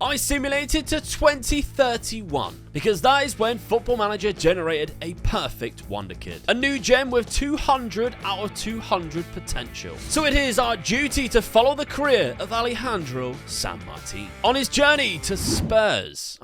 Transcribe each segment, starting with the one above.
I simulated to 2031 because that is when Football Manager generated a perfect wonder kid. A new gem with 200 out of 200 potential. So it is our duty to follow the career of Alejandro San Martin on his journey to Spurs.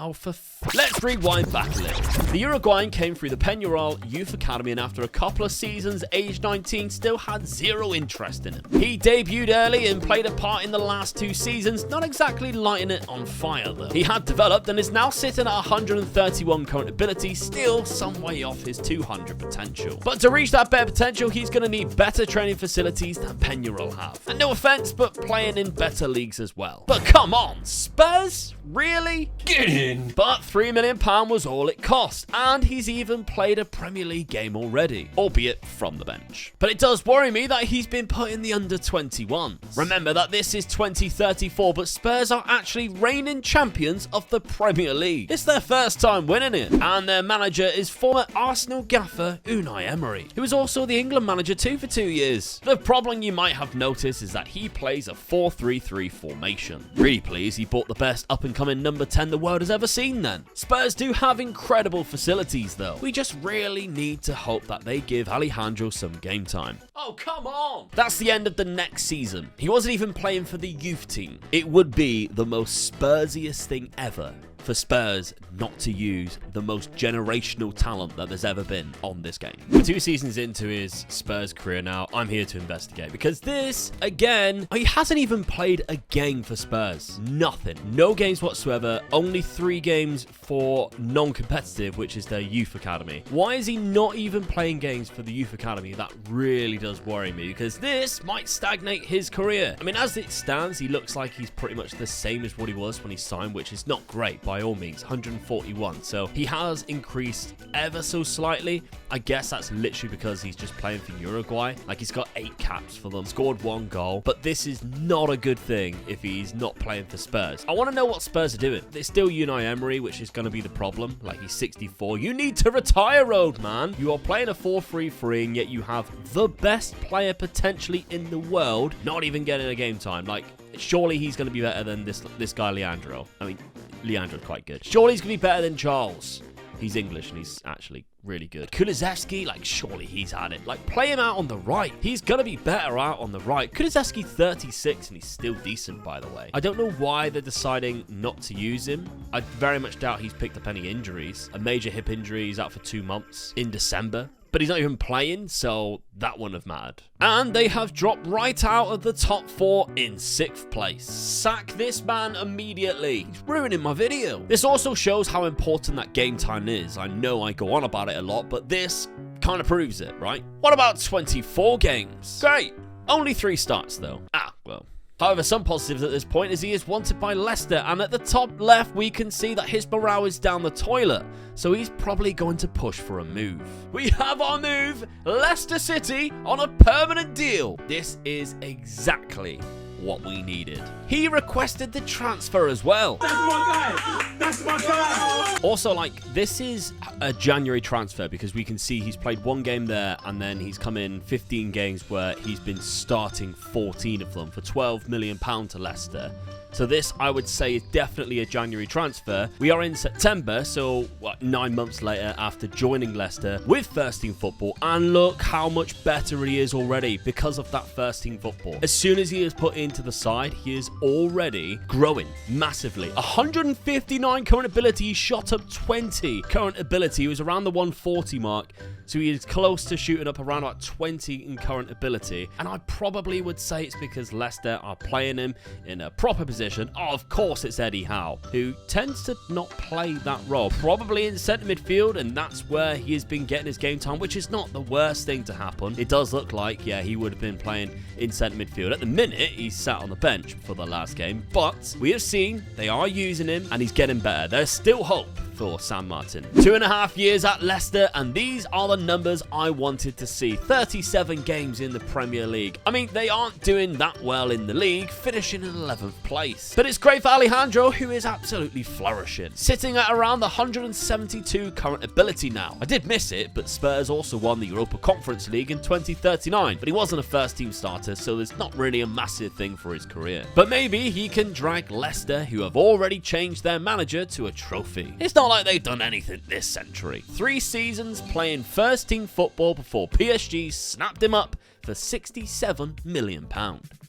Let's rewind back a little. The Uruguayan came through the Peñarol Youth Academy, and after a couple of seasons, age 19, still had zero interest in him. He debuted early and played a part in the last 2 seasons, not exactly lighting it on fire though. He had developed and is now sitting at 131 current ability, still some way off his 200 potential. But to reach that better potential, he's going to need better training facilities than Peñarol have. And no offense, but playing in better leagues as well. But come on, Spurs? Really? Get in! But £3 million was all it cost, and he's even played a Premier League game already, albeit from the bench. But it does worry me that he's been put in the under-21s. Remember that this is 2034, but Spurs are actually reigning champions of the Premier League. It's their first time winning it, and their manager is former Arsenal gaffer Unai Emery, who was also the England manager too for 2 years. The problem you might have noticed is that he plays a 4-3-3 formation. Really pleased he bought the best up-and-coming number 10 the world has ever seen then. Spurs do have incredible facilities though. We just really need to hope that they give Alejandro some game time. Oh, come on! That's the end of the next season. He wasn't even playing for the youth team. It would be the most Spursiest thing ever for Spurs not to use the most generational talent that there's ever been on this game. We're 2 seasons into his Spurs career now. I'm here to investigate because this, again, he hasn't even played a game for Spurs. Nothing. No games whatsoever. Only 3 games for non-competitive, which is their youth academy. Why is he not even playing games for the youth academy? That really does worry me because this might stagnate his career. I mean, as it stands, he looks like he's pretty much the same as what he was when he signed, which is not great by all means, 141. So he has increased ever so slightly. I guess that's literally because he's just playing for Uruguay. Like, he's got 8 caps for them, scored 1 goal. But this is not a good thing if he's not playing for Spurs. I want to know what Spurs are doing. It's still Unai Emery, which is going to be the problem. Like, he's 64. You need to retire, old man. You are playing a 4-3-3, and yet you have the best player potentially in the world not even getting a game time. Like, surely he's going to be better than this guy, Leandro. I mean, Leandro's quite good. Surely he's going to be better than Charles. He's English and he's actually really good. Kulusevski, like, surely he's had it. Like, play him out on the right. He's going to be better out on the right. Kulusevski 36 and he's still decent, by the way. I don't know why they're deciding not to use him. I very much doubt he's picked up any injuries. A major hip injury, he's out for 2 months in December. But he's not even playing, so that wouldn't have mattered. And they have dropped right out of the top 4 in 6th place. Sack this man immediately. He's ruining my video. This also shows how important that game time is. I know I go on about it a lot, but this kind of proves it, right? What about 24 games? Great. Only 3 starts, though. Well. However, some positives at this point is he is wanted by Leicester, and at the top left we can see that his morale is down the toilet, so he's probably going to push for a move. We have our move, Leicester City on a permanent deal. This is exactly what we needed. He requested the transfer as well. That's my guy! That's my guy! Also, like, this is a January transfer because we can see he's played 1 game there and then he's come in 15 games where he's been starting 14 of them for £12 million to Leicester. So this, I would say, is definitely a January transfer. We are in September, so what, 9 months later after joining Leicester with first team football, and look how much better he is already because of that first team football. As soon as he is put into the side, he is already growing massively. 159 current ability, he shot up 20 current ability. He was around the 140 mark. So he is close to shooting up around about 20 in current ability. And I probably would say it's because Leicester are playing him in a proper position. Oh, of course it's Eddie Howe, who tends to not play that role. Probably in centre midfield, and that's where he has been getting his game time, which is not the worst thing to happen. It does look like, yeah, he would have been playing in centre midfield. At the minute, he's sat on the bench for the last game. But we have seen they are using him, and he's getting better. There's still hope for San Martin. 2.5 years at Leicester, and these are the numbers I wanted to see. 37 games in the Premier League. I mean, they aren't doing that well in the league, finishing in 11th place. But it's great for Alejandro, who is absolutely flourishing, sitting at around the 172 current ability now. I did miss it, but Spurs also won the Europa Conference League in 2039, but he wasn't a first-team starter, so there's not really a massive thing for his career. But maybe he can drag Leicester, who have already changed their manager, to a trophy. It's not like they've done anything this century. 3 seasons playing first-team football before PSG snapped him up for £67 million.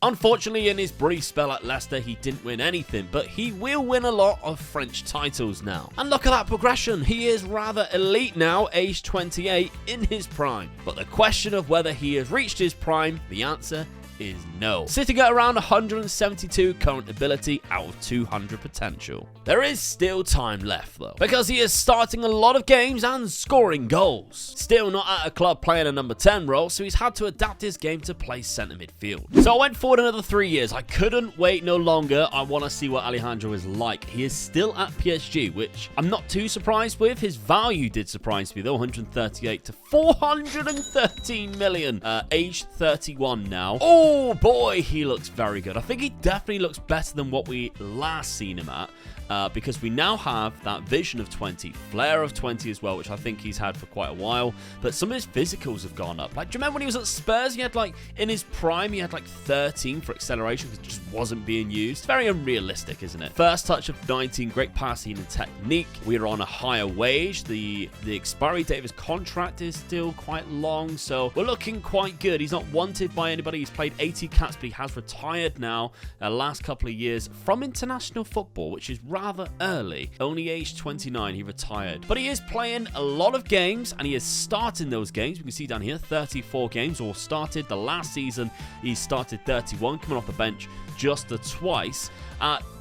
Unfortunately, in his brief spell at Leicester, he didn't win anything, but he will win a lot of French titles now. And look at that progression. He is rather elite now, age 28, in his prime. But the question of whether he has reached his prime, the answer is no. Sitting at around 172 current ability out of 200 potential. There is still time left though, because he is starting a lot of games and scoring goals. Still not at a club playing a number 10 role, so he's had to adapt his game to play centre midfield. So I went forward another 3 years. I couldn't wait no longer. I want to see what Alejandro is like. He is still at PSG, which I'm not too surprised with. His value did surprise me though, 138 to 413 million. Age 31 now. Oh boy, he looks very good. I think he definitely looks better than what we last seen him at. Because we now have that vision of 20, flair of 20 as well, which I think he's had for quite a while. But some of his physicals have gone up. Like, do you remember when he was at Spurs? He had like, in his prime, he had like 13 for acceleration because it just wasn't being used. Very unrealistic, isn't it? First touch of 19, great passing and technique. We are on a higher wage. The expiry date of his contract is still quite long, so we're looking quite good. He's not wanted by anybody. He's played 80 caps, but he has retired now last couple of years from international football, which is rather early. Only age 29, he retired. But he is playing a lot of games, and he is starting those games. We can see down here, 34 games, or started. The last season, he started 31, coming off the bench just twice.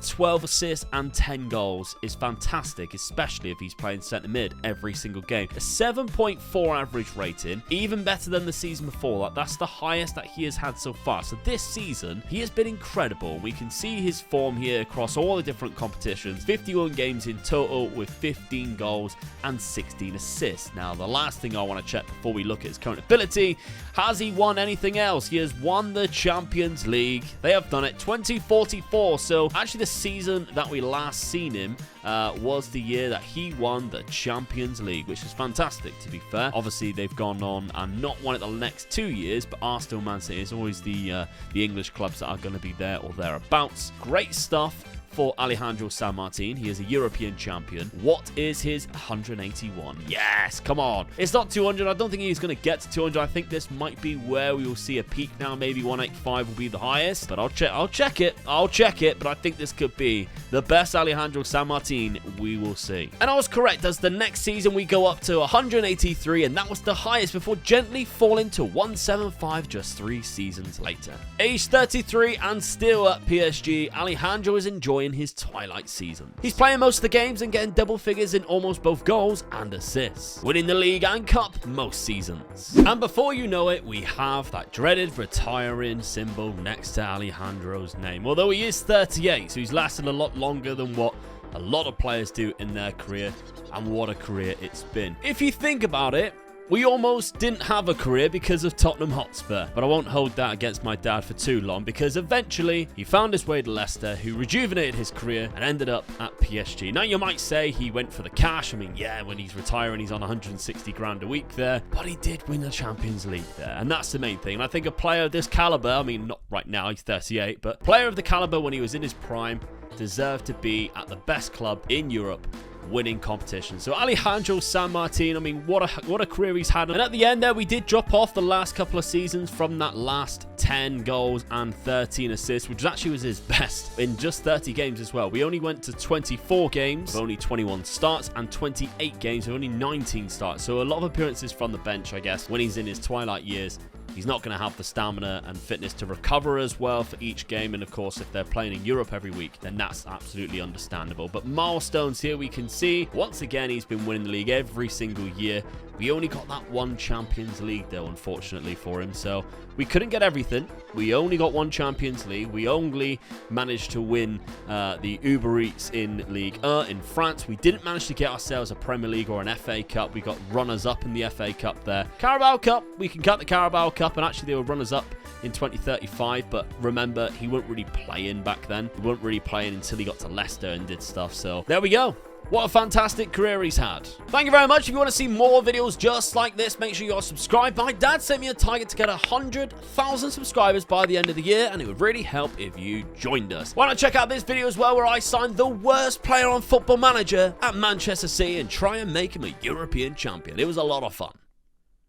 12 assists and 10 goals is fantastic, especially if he's playing centre mid every single game. A 7.4 average rating, even better than the season before. That's the highest that he has had so far. So this season, he has been incredible. We can see his form here across all the different competitions. 51 games in total with 15 goals and 16 assists. Now, the last thing I want to check before we look at his current ability, has he won anything else? He has won the Champions League. They have done it 2044. So actually the season that we last seen him was the year that he won the Champions League, which is fantastic, to be fair. Obviously, they've gone on and not won it the next 2 years, but Arsenal, Man City is always the English clubs that are going to be there or thereabouts. Great stuff for Alejandro San Martin. He is a European champion. What is his 181? Yes, come on. It's not 200. I don't think he's going to get to 200. I think this might be where we will see a peak now. Maybe 185 will be the highest, but I'll check it. But I think this could be the best Alejandro San Martin we will see. And I was correct, as the next season we go up to 183, and that was the highest before gently falling to 175 just 3 seasons later. Age 33 and still at PSG, Alejandro is enjoying his Twilight season. He's playing most of the games and getting double figures in almost both goals and assists, winning the league and cup most seasons. And before you know it, we have that dreaded retiring symbol next to Alejandro's name. Although he is 38, so he's lasted a lot longer than what a lot of players do in their career, and what a career it's been. If you think about it, we almost didn't have a career because of Tottenham Hotspur, but I won't hold that against my dad for too long, because eventually he found his way to Leicester, who rejuvenated his career and ended up at PSG. Now you might say he went for the cash. I mean, yeah, when he's retiring, he's on 160 grand a week there, but he did win the Champions League there, and that's the main thing. And I think a player of this caliber, I mean, not right now, he's 38, but player of the caliber when he was in his prime deserved to be at the best club in Europe, winning competition. So Alejandro San Martin, I mean, what a career he's had. And at the end there, we did drop off the last couple of seasons from that last 10 goals and 13 assists, which actually was his best in just 30 games as well. We only went to 24 games with only 21 starts, and 28 games with only 19 starts. So a lot of appearances from the bench, I guess, when he's in his Twilight years. He's not going to have the stamina and fitness to recover as well for each game. And of course, if they're playing in Europe every week, then that's absolutely understandable. But milestones here we can see, once again, he's been winning the league every single year. We only got that one Champions League, though, unfortunately for him. So we couldn't get everything. We only got one Champions League. We only managed to win the Uber Eats in Ligue 1 in France. We didn't manage to get ourselves a Premier League or an FA Cup. We got runners-up in the FA Cup there. Carabao Cup, we can cut the Carabao Cup, and actually they were runners-up in 2035, but remember, he weren't really playing back then. He weren't really playing until he got to Leicester and did stuff. So there we go. What a fantastic career he's had. Thank you very much. If you want to see more videos just like this, make sure you're subscribed. My dad set me a target to get 100,000 subscribers by the end of the year, and it would really help if you joined us. Why not check out this video as well, where I signed the worst player on Football Manager at Manchester City and try and make him a European champion. It was a lot of fun.